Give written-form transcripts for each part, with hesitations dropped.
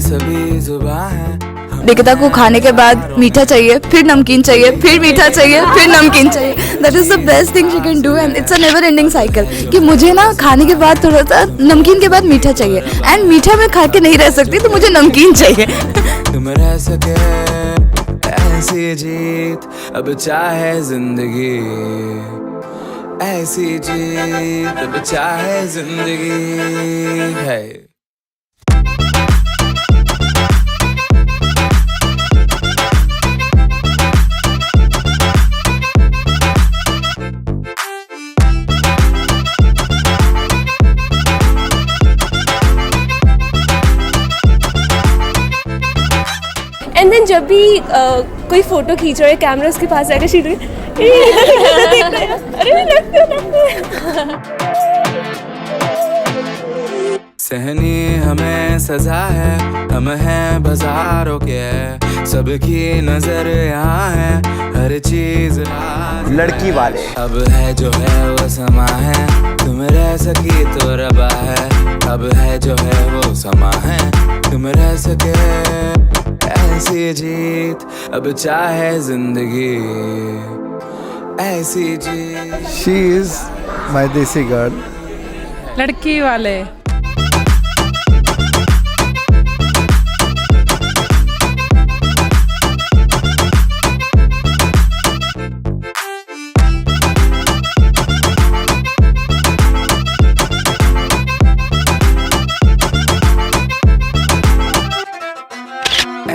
सभी जुबां है। निकिता को खाने के बाद मीठा चाहिए, फिर नमकीन चाहिए, फिर मीठा चाहिए, फिर नमकीन चाहिए। That is the best thing she can do and it's a never ending cycle कि मुझे ना खाने के बाद थोड़ा सा नमकीन के बाद मीठा चाहिए एंड मीठा मैं खा के नहीं रह सकती तो मुझे नमकीन चाहिए। तुम रह सके ऐसी जीत अब चाहे जिंदगी, ऐसी जीत अब चाहे जिंदगी है। एंड देन जब भी कोई फोटो खींच रहा है कैमरा उसके पास आएगा शी अरे सहनी हमें सजा है, हम हैं बाजारों के, सबकी नजर यहाँ है, हर चीज लड़की वाले। अब है जो है वो समा है, तुम रह सकी तो रबा है। अब है जो है वो समा है, तुम रह सके ऐसी जीत अब चाहे जिंदगी, ऐसी जीत। शी इज माई देसी गर्ल। लड़की वाले।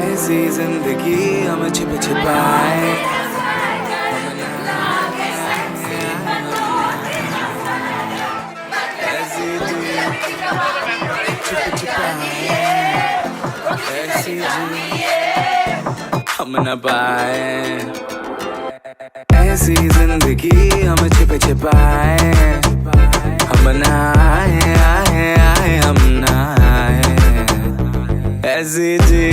ऐसी जिंदगी हम छिप छिपाए, ऐसी छिप छिपाए, ऐसी हम न पाए। ऐसी जिंदगी हम छिप छिपाए, हम न आए आए आए हम न आए। ऐसी जी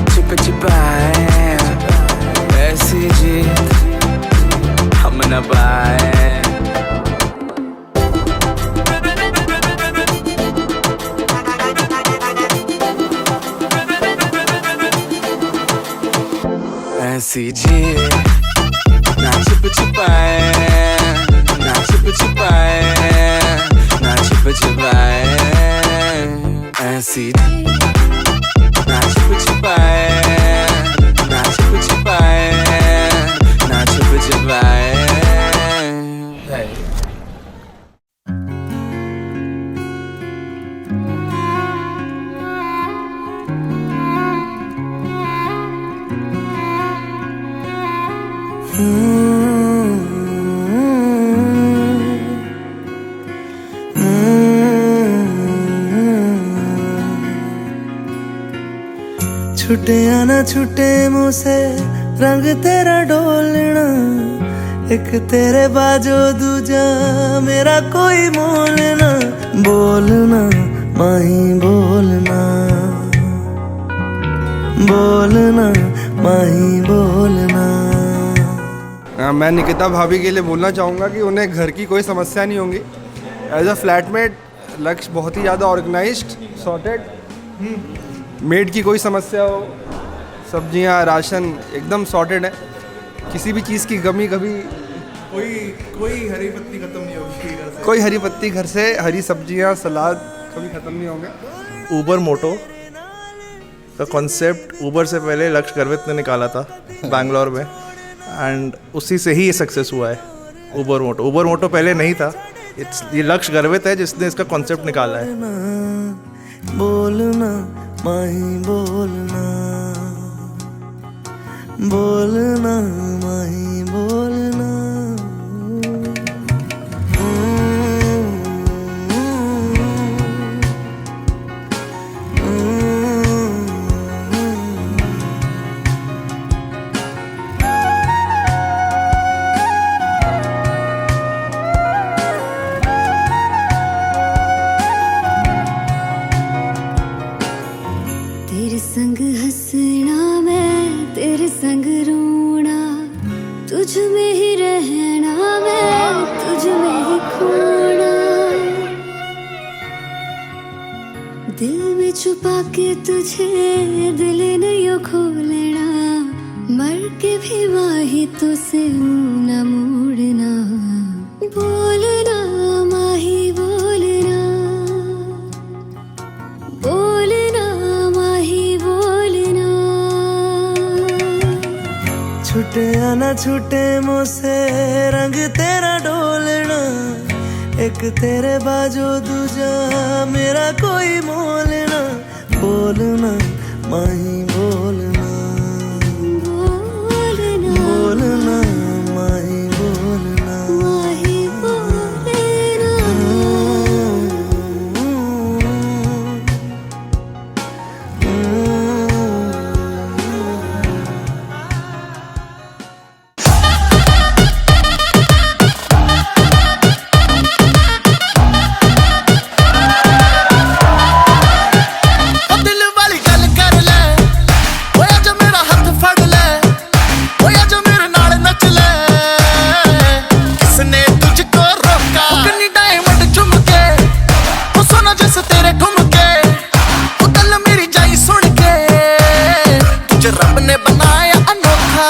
छिप छिपाए, ऐसी जीत हम न पाए। ऐसी जीत ना छिप छिपाए, ना छिप छिपाए, ना छिप छिपाए। ऐसी ना छिप छिपाए, ना छिप छिपाए, ना छिप छिपाए। छुटे या ना छुटे मुँह से रंग तेरा डोलना, एक तेरे बाजो दूजा मेरा कोई मोल ना। बोलना माही बोलना, बोलना माही बोलना। मैं निकिता भाभी के लिए बोलना चाहूँगा कि उन्हें घर की कोई समस्या नहीं होगी। एज अ फ्लैटमेट लक्ष्य बहुत ही ज़्यादा ऑर्गेनाइज्ड, सॉर्टेड। मेड की कोई समस्या हो, सब्जियां राशन एकदम सॉर्टेड है। किसी भी चीज़ की कमी कभी कोई हरी पत्ती ख़त्म नहीं होगी, कोई हरी पत्ती घर से, हरी सब्जियां सलाद कभी ख़त्म नहीं होंगे। ऊबर मोटो का कॉन्सेप्ट ऊबर से पहले लक्ष्य गर्वित ने निकाला था बैंगलोर में, एंड उसी से ही ये सक्सेस हुआ है ऊबर मोटो। ऊबर मोटो पहले नहीं था, ये लक्ष्य गर्वित है जिसने इसका कॉन्सेप्ट निकाला है। बोलना माही बोलना, बोलना माही बोलना। तेरे संग हंसना मैं, तेरे संग रोना, तुझ में ही रहना मैं, तुझ में ही खोना। दिल में छुपा के तुझे दिल ने यो खोलना, मर के भी माही तुझसे मुंह न मोड़ना। बोलना माही बोलना, बोलना माही बोलना। छूटे आना छूटे मुझसे रंग तेरा डोलना, एक तेरे बाजो दूजा मेरा कोई मोलना। बोलना माही बोलना, बोलना बोलना माही बोलना, माही बोलना। दिल वाली गल कर ले, ओया जो मेरा हाथ फड़ ले, ओया जो मेरे नाल नच ले। किसने तुझको रोका? कन्नी डायमंड झुमके, वो सोना जैसे तेरे ठुमके, वो गल मेरी जाई सुन के। तुझे रब ने बनाया अनोखा,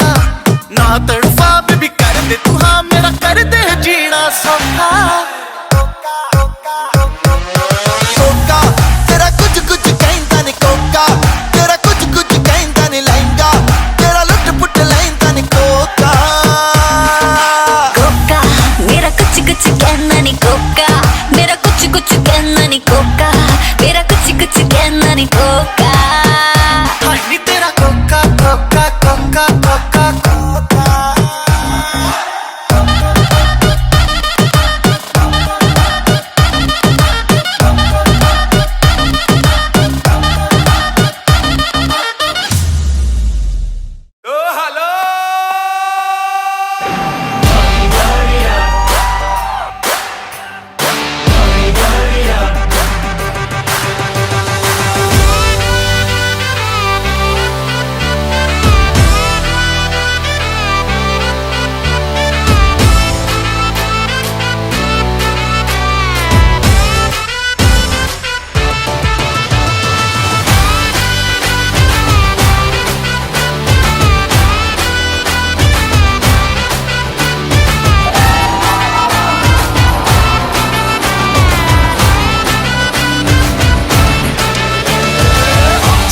ना तड़फा बेबी कर दे तू हाँ मेरा, कर दे जीना सौखा। कोका तेरा कुछ कुछ कहता नहीं, कोका तेरा कुछ कुछ कहता नहीं, लहंगा तेरा लुट पुट लहंगा नहीं। कोका कोका मेरा कुछ कुछ कहना नहीं, कोका मेरा कुछ कुछ कहना नहीं, कोका मेरा कुछ कुछ कहना नहीं। कोका हनी तेरा Coca Coca Coca Coca Coca.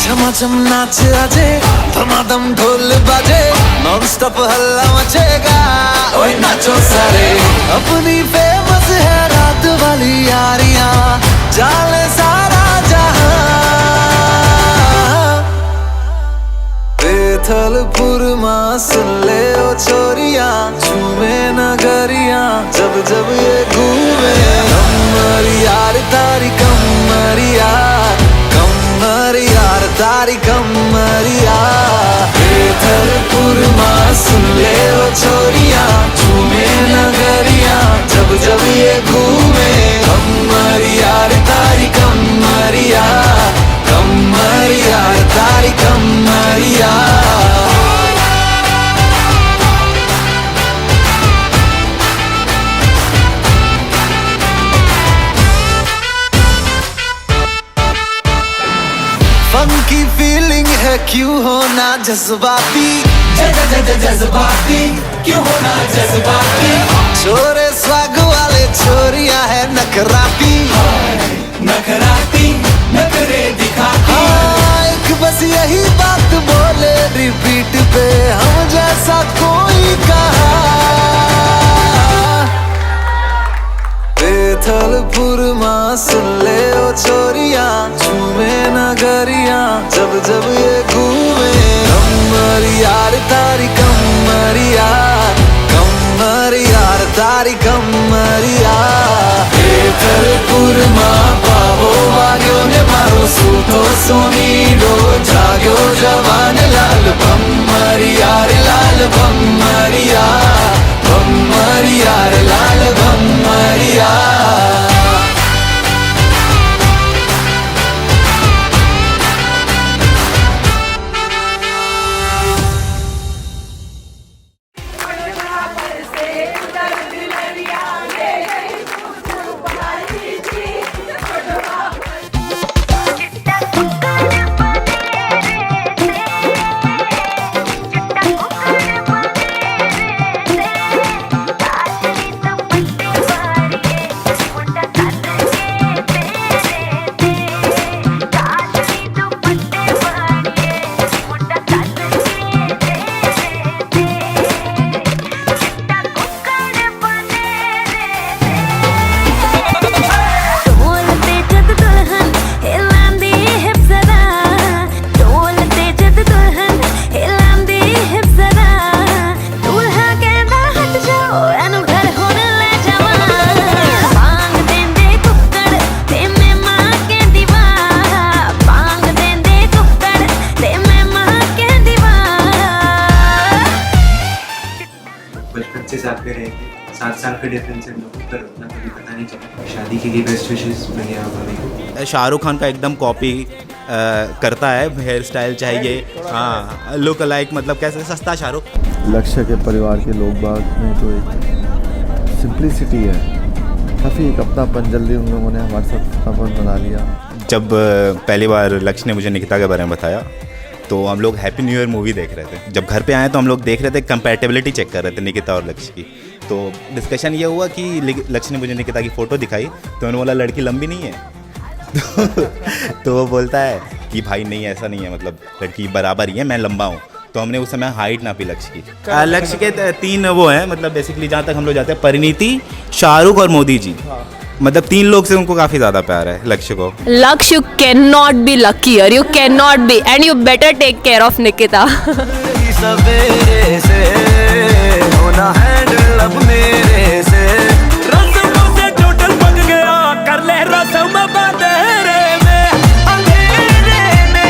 झमाझम नाच आजे, धमाधम ढोल बाजे, नॉन स्टॉप हल्ला मचेगा। ओए नाचो सारे, अपनी फेमस है रात वाली यारियां, जाले सारा जहां। बेथलपुर मां सुन ले ओ छोरियां, झूमे नगरियां जब जब ये घूमे। कमर यार तारी कमरिया, कमर यार तारी कमरिया। बेथलपुर मां सुन ले ओ छोरियां, झूमे नगरियां जब जब ये घूमे। कमर यार तारी कमरिया, कमर यार तारी कमरिया। फंकी फीलिंग है क्यों होना जज्बाती, जज्बाती क्यों होना जज्बाती। छोरे स्वाग वाले छोरिया है नखराती, नखराती नखरे दिखाती। हाँ एक बस यही बात बोले रिपीट पे, हम जैसा कोई कहा। बेथलपुर मां सुन ले ओ छोरियां, झूमे नगरियां जब जब ये घूमे। कमर यार तारी कमरिया, कमर यार तारी कमरिया। बेथलपुर मां पावो वाग्यो ने मारो सूतो सोनीडो, जाग्यो जवान लाल भम्मरिया रे लाल भम्मरिया, भम्मरिया रे लाल भम्मरिया। पे रहे थे, 7 साल का डिफरेंस है हम लोगों पर, उतना कभी पता नहीं चला। शादी के लिए बेस्ट विशेस भैया भाभी को। शाहरुख खान का एकदम कॉपी करता है, हेयर स्टाइल चाहिए, हाँ लुक लाइक, मतलब कैसे सस्ता शाहरुख। लक्ष्य के परिवार के लोग बाग में तो एक सिंप्लिसिटी है, काफ़ी एक अपनापन, जल्दी उन लोगों ने हमारे साथ अपनापन बना लिया। जब पहली बार लक्ष्य ने मुझे निकिता के बारे में बताया तो हम लोग हैप्पी न्यू ईयर मूवी देख रहे थे। जब घर पे आए तो हम लोग देख रहे थे, कंपैटिबिलिटी चेक कर रहे थे निकिता और लक्ष्य की। तो डिस्कशन ये हुआ कि लक्ष्य ने मुझे निकिता की फ़ोटो दिखाई तो मैंने बोला लड़की लंबी नहीं है तो वो बोलता है कि भाई नहीं ऐसा नहीं है, मतलब लड़की बराबर ही है, मैं लंबा हूँ। तो हमने उस समय हाइट नापी लक्ष्य की। लक्ष्य के 3 वो हैं, मतलब बेसिकली जहाँ तक हम लोग जाते हैं, परिणीति, शाहरुख और मोदी जी। मतलब 3 लोग से उनको काफ़ी ज़्यादा प्यार है लक्ष्य को। Lakshya, you can not be luckier, you can not be, and you better take care of Nikita. सवेरे से होना हैंडल अब मेरे से, रस्मों से टोटल पक गया, कर ले रस्म बंधेरे में, अंधेरे में।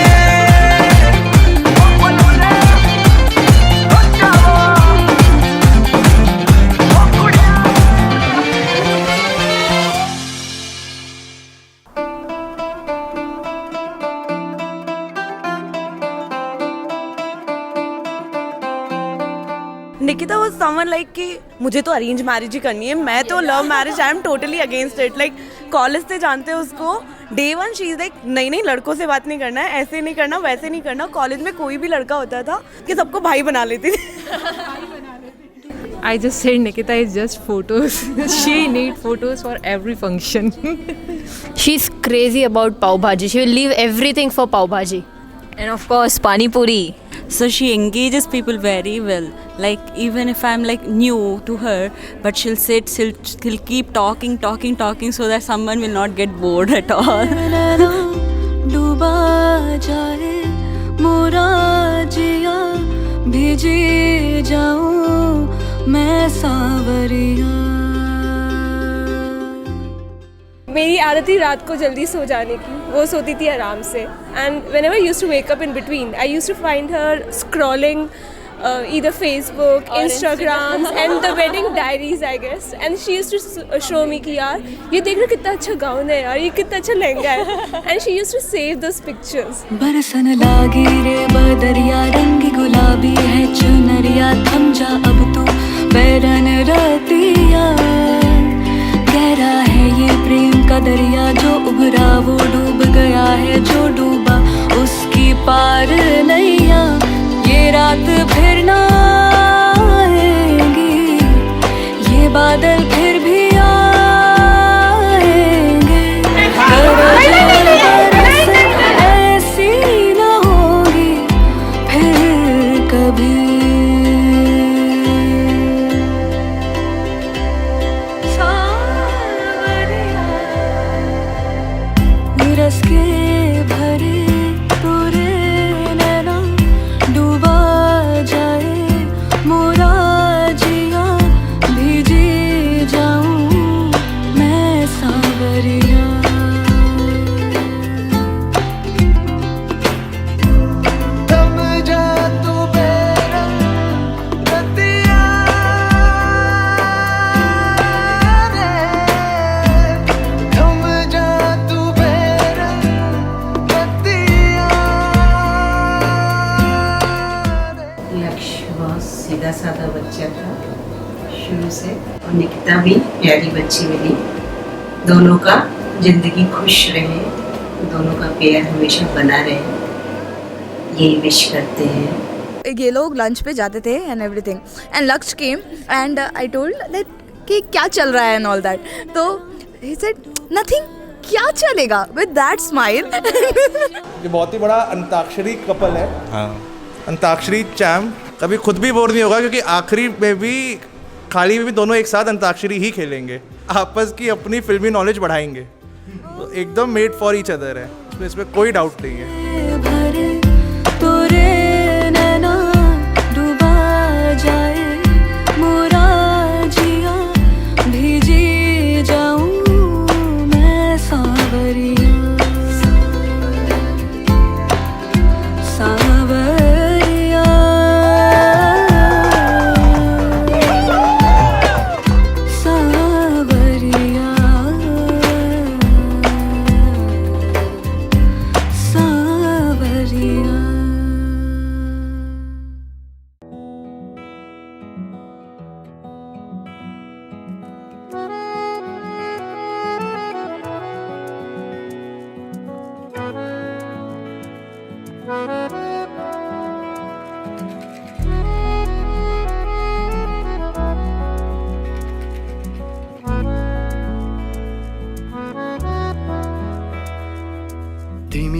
निकिता वाज समवन लाइक कि मुझे तो अरेंज मैरिज ही करनी है, मैं तो love marriage, I am totally against it. Like college से जानते हो उसको, डे 1 शी इज लाइक नहीं लड़कों से बात नहीं करना है, ऐसे नहीं करना, वैसे नहीं करना। कॉलेज में कोई भी लड़का होता था कि सबको भाई बना लेती थी। I just said Nikita is just photos. She need photos for every function. She's crazy about pav bhaji. She will leave everything for pav bhaji. And of course, pani puri. So she engages people very well. Like even if I'm like new to her, but she'll keep talking so that someone will not get bored at all. डूबा जाए मोरा जिया, भीजी जाऊं मैं सांवरिया। मेरी आदत थी रात को जल्दी सो जाने की, वो सोती थी आराम से। And whenever used to wake up in between, I used to find her scrolling either Facebook, Instagrams and the wedding diaries I guess, and she used to show me कि यार ये देख रहे कितना अच्छा गाउन है यार, ये कितना अच्छा लहंगा है, and she used to save those pictures. बरसन लागी रे बदरिया, रंगी गुलाबी है चुनरिया, थम जा अब तू बैरन रतिया, गहरा है ये प्रेम का दरिया, जो उभरा वो डूब गया है, जो डूबा उसकी पार नैया, ये रात फिर ना आएगी, ये बादल फिर भी आएंगे, ऐसी ना होगी फिर कभी। रस के भरे पूरे नैना, डूबा जाए मोरा जिया, भीजी जाऊं मैं सांवरिया। थम जा तू मेरा रतिया रे, थम जा तू मेरा रतिया रे। लक्ष्य बहुत सीधा साधा बच्चा था शुरू से, और निकिता भी प्यारी बच्ची मिली। दोनों का जिंदगी खुश रहे, दोनों का प्यार हमेशा बना रहे, यही विश करते हैं। ये लोग लंच पे जाते थे एंड एवरीथिंग, एंड लक्ष्य came and I told that कि क्या चल रहा है एंड ऑल दैट, तो ही सेड नथिंग, क्या चलेगा, विद दैट स्माइल। ये बहुत ही बड़ा अंताक्षरी कपल है। हाँ, अंताक्षरी चैम्प। कभी खुद भी बोर नहीं होगा, क्योंकि आखिरी में भी खाली में भी दोनों एक साथ अंताक्षरी ही खेलेंगे, आपस की अपनी फिल्मी नॉलेज बढ़ाएंगे, तो एकदम मेड फॉर ईच अदर है, तो इसमें कोई डाउट नहीं है। भरे तोरे नैना, डूबा जाए मोरा जिया, भीजी जाऊं मैं सांवरिया, सांवरिया। धीमी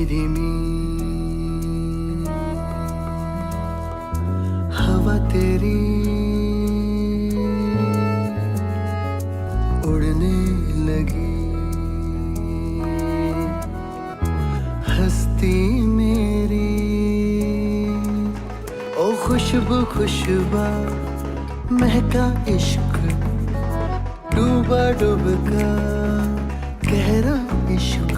धीमी हवा तेरी उड़ने लगी, हस्ती मेरी ओ खुशबू खुशबा महका इश्क, डूबा डूबका गहरा इश्क।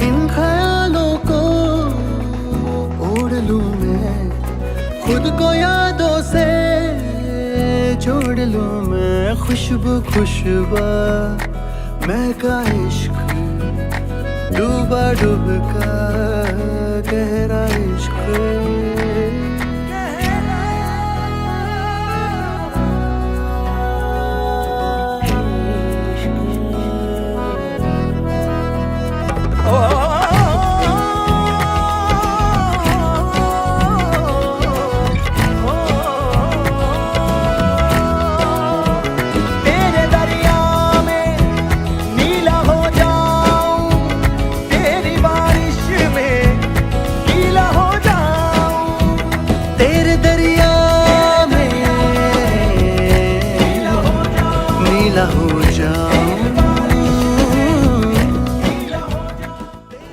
इन ख्यालों को ओढ़ लूं मैं, खुद को यादों से जोड़ लूं मैं। खुशबू खुशबा महका इश्क, डूबा डूबका गहरा इश्क।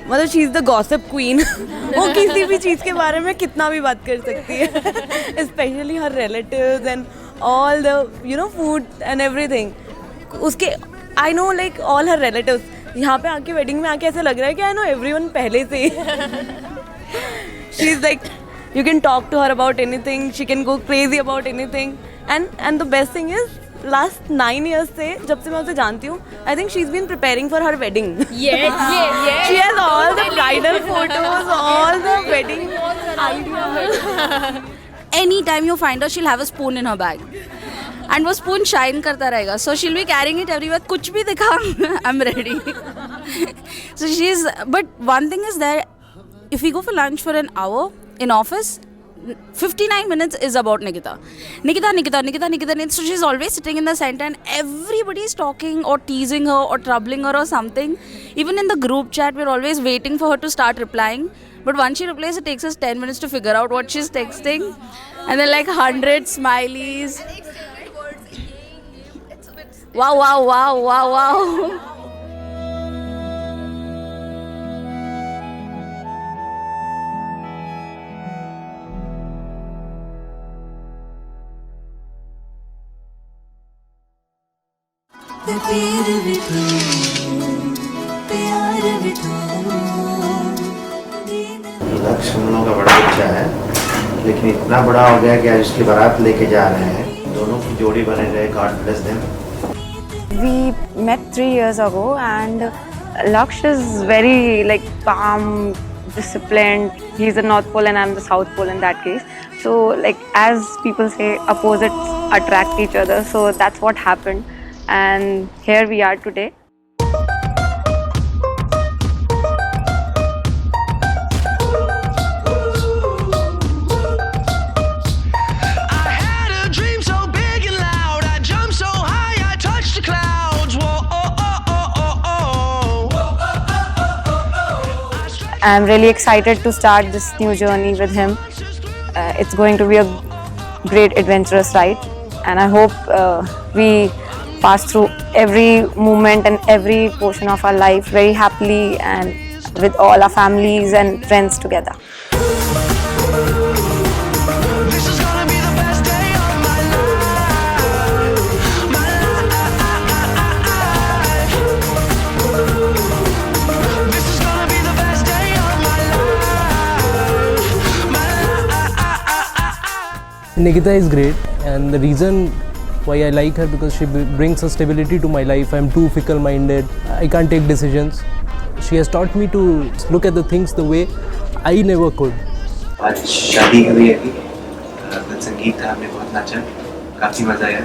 मतलब she is the gossip queen. वो किसी भी चीज़ के बारे में कितना भी बात कर सकती है, specially her relatives and all the you know food and everything. उसके I know like all her relatives. यहाँ पे आके वेडिंग में आके ऐसा लग रहा है कि आई नो एवरीवन पहले से ही। She is like you can talk to her about anything, she can go crazy about anything and the best thing is last 9 years से जब से मैं उसे जानती हूँ, I think she is been preparing for her wedding. She has all the bridal photos, all the wedding ideas. Any time you find out she'll have a spoon in her bag and वो spoon shine करता रहेगा, सो she'll be carrying it everywhere. कुछ भी दिखा I am ready. So she is, but one thing is that if we go for lunch for an hour in office, 59 minutes is about Nikita. So she's always sitting in the center and everybody is talking or teasing her or troubling her or something. Even in the group chat, we're always waiting for her to start replying. But once she replies, it takes us 10 minutes to figure out what she's texting. And then like 100 smileys. Wow. लक्ष्य हम लोगों का बड़ा बच्चा है, लेकिन इतना बड़ा हो गया कि आज उसकी बारात लेके जा रहे हैं। दोनों की जोड़ी बने रहे, God bless them. We met 3 years ago and Laksh is very like calm, disciplined. He's the North Pole and I'm the South Pole in that case. So like as people say, opposites attract each other. So that's what happened. And here we are today. I'm really excited to start this new journey with him. It's going to be a great adventurous ride, and I hope we pass through every moment and every portion of our life very happily and with all our families and friends together. Nikita is great, and the reason why I like her because she brings a stability to my life. I'm too fickle-minded. I can't take decisions. She has taught me to look at the things the way I never could. आज शादी हुई है, संगीत था, हमने बहुत नाचा, काफी मजा आया।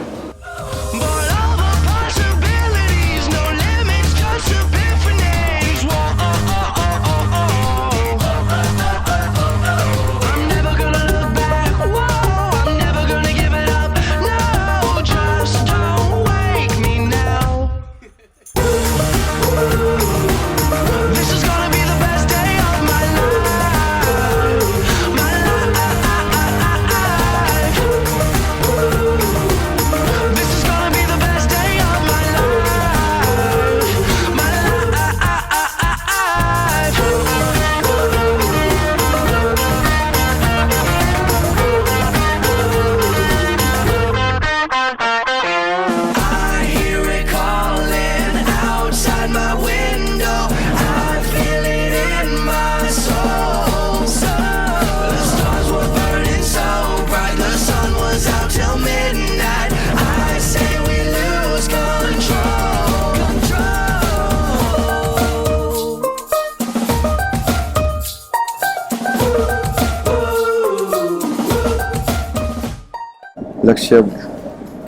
लक्ष्य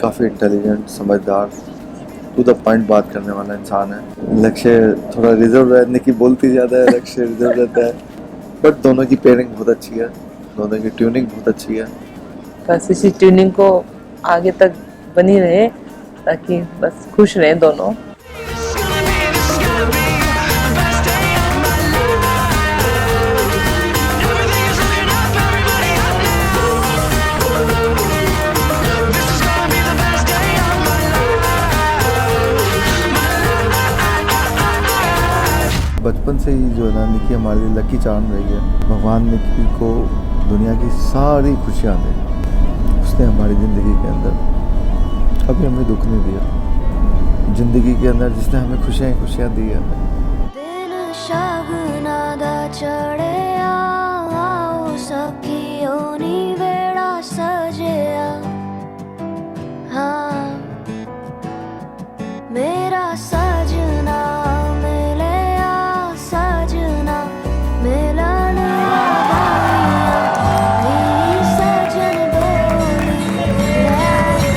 काफ़ी इंटेलिजेंट, समझदार, टू द पॉइंट बात करने वाला इंसान है। लक्ष्य थोड़ा रिजर्व है, निकी बोलती ज़्यादा है, लक्ष्य रिजर्व रहता है, बट दोनों की पेयरिंग बहुत अच्छी है, दोनों की ट्यूनिंग बहुत अच्छी है। बस इसी ट्यूनिंग को आगे तक बनी रहे ताकि बस खुश रहें दोनों। बचपन से ही जो है ना निकी हमारे लिए लकी चार्म रही है। भगवान निकी को दुनिया की सारी खुशियाँ दे। उसने हमारी ज़िंदगी के अंदर कभी हमें दुख नहीं दिया। ज़िंदगी के अंदर जिसने हमें खुशियाँ ही खुशियाँ दी है हमें। मेरा सजना मिले आ सजना मिलन सजन डोली लेके आना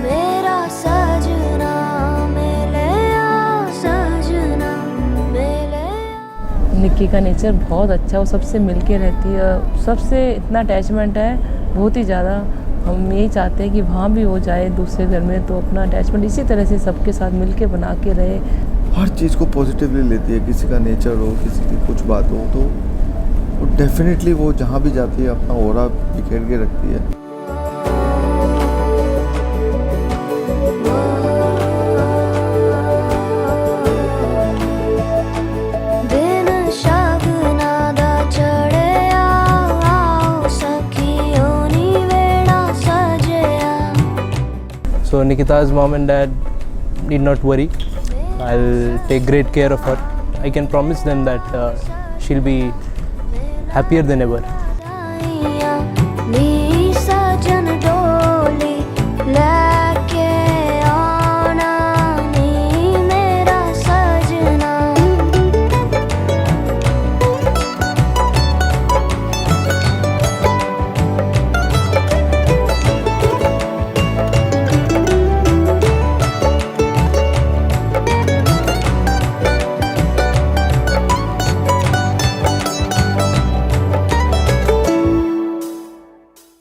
मेरा सजना। मेरा सजना निक्की का नेचर बहुत अच्छा है, वो सबसे मिलके रहती है, सबसे इतना अटैचमेंट है बहुत ही ज़्यादा। हम यही चाहते हैं कि वहाँ भी हो जाए दूसरे घर में, तो अपना अटैचमेंट इसी तरह से सबके साथ मिलके बना के रहे। हर चीज़ को पॉजिटिवली लेती है। किसी का नेचर हो, किसी की कुछ बात हो, तो वो डेफिनेटली वो जहाँ भी जाती है अपना ऑरा बिखेर के रखती है। So Nikita's mom and dad need not worry. I'll take great care of her. I can promise them that she'll be happier than ever.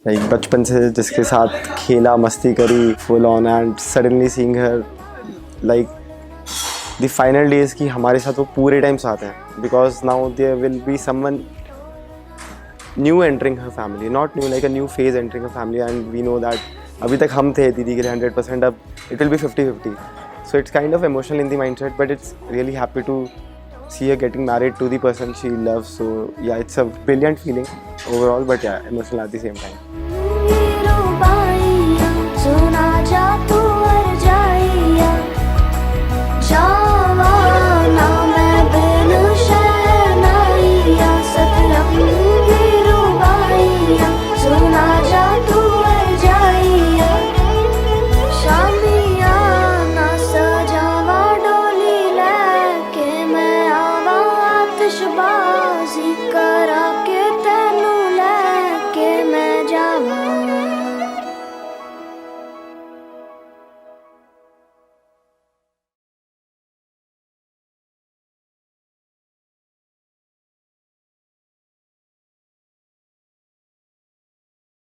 Like बचपन से जिसके साथ खेला, मस्ती करी full on, and suddenly seeing her like the final days की हमारे साथ वो पूरे टाइम साथ है, because now there will be someone new entering her family, not new like a new phase entering her family, and we know that अभी तक हम थे दीदी के लिए 100%, अब it will be 50-50, so it's kind of emotional in the mindset, but it's really happy to see her getting married to the person she loves. So yeah, it's a brilliant feeling overall, but yeah, emotional at the same time.